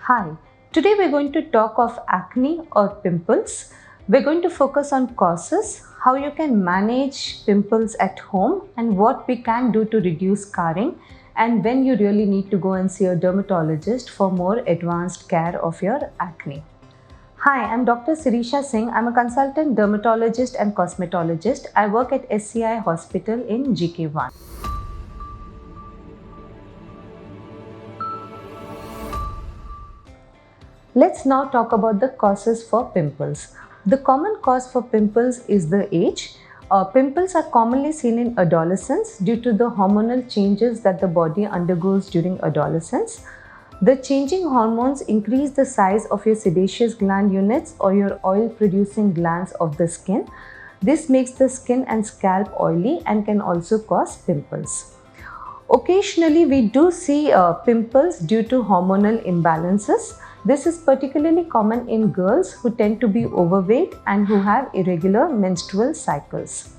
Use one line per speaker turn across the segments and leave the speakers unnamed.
Hi, today we're going to talk of acne or pimples. We're going to focus on causes, how you can manage pimples at home and what we can do to reduce scarring, and when you really need to go and see a dermatologist for more advanced care of your acne. Hi, I'm Dr. Sirisha Singh. I'm a consultant dermatologist and cosmetologist. I work at SCI Hospital in GK1. Let's now talk about the causes for pimples. The common cause for pimples is the age. Pimples are commonly seen in adolescence due to the hormonal changes that the body undergoes during adolescence. The changing hormones increase the size of your sebaceous gland units or your oil-producing glands of the skin. This makes the skin and scalp oily and can also cause pimples. Occasionally, we do see pimples due to hormonal imbalances. This is particularly common in girls who tend to be overweight and who have irregular menstrual cycles.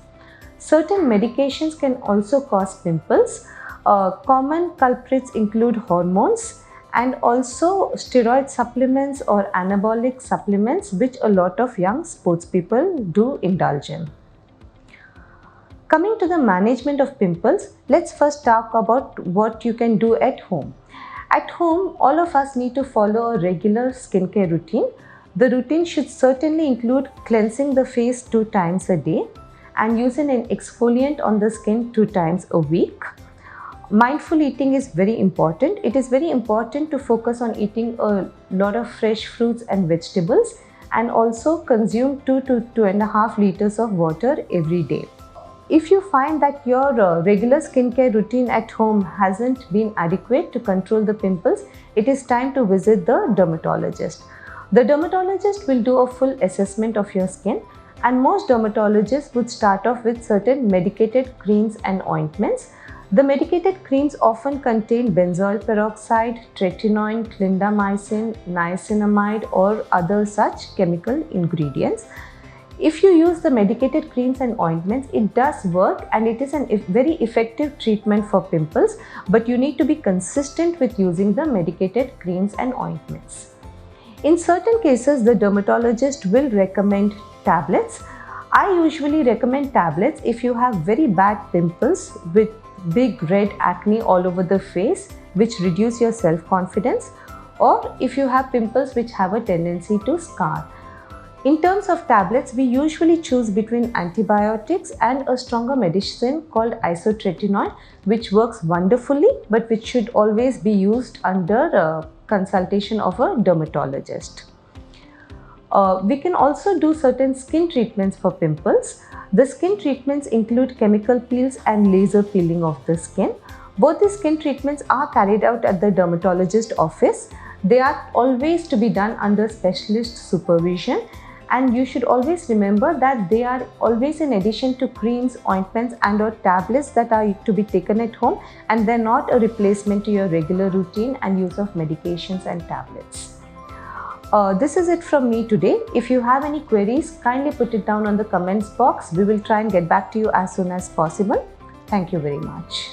Certain medications can also cause pimples. Common culprits include hormones and also steroid supplements or anabolic supplements, which a lot of young sports people do indulge in. Coming to the management of pimples, let's first talk about what you can do at home. At home, all of us need to follow a regular skincare routine. The routine should certainly include cleansing the face 2 times a day and using an exfoliant on the skin 2 times a week. Mindful eating is very important. It is very important to focus on eating a lot of fresh fruits and vegetables and also consume 2 to 2.5 liters of water every day. If you find that your regular skincare routine at home hasn't been adequate to control the pimples, it is time to visit the dermatologist. The dermatologist will do a full assessment of your skin, and most dermatologists would start off with certain medicated creams and ointments. The medicated creams often contain benzoyl peroxide, tretinoin, clindamycin, niacinamide or other such chemical ingredients. If you use the medicated creams and ointments, it does work and it is a very effective treatment for pimples, but you need to be consistent with using the medicated creams and ointments. In certain cases, the dermatologist will recommend tablets. I usually recommend tablets if you have very bad pimples with big red acne all over the face, which reduce your self-confidence, or if you have pimples which have a tendency to scar. In terms of tablets, we usually choose between antibiotics and a stronger medicine called isotretinoin, which works wonderfully but which should always be used under consultation of a dermatologist. We can also do certain skin treatments for pimples. The skin treatments include chemical peels and laser peeling of the skin. Both the skin treatments are carried out at the dermatologist office. They are always to be done under specialist supervision. And you should always remember that they are always in addition to creams, ointments and or tablets that are to be taken at home, and they're not a replacement to your regular routine and use of medications and tablets. This is it from me today. If you have any queries, kindly put it down on the comments box. We will try and get back to you as soon as possible. Thank you very much.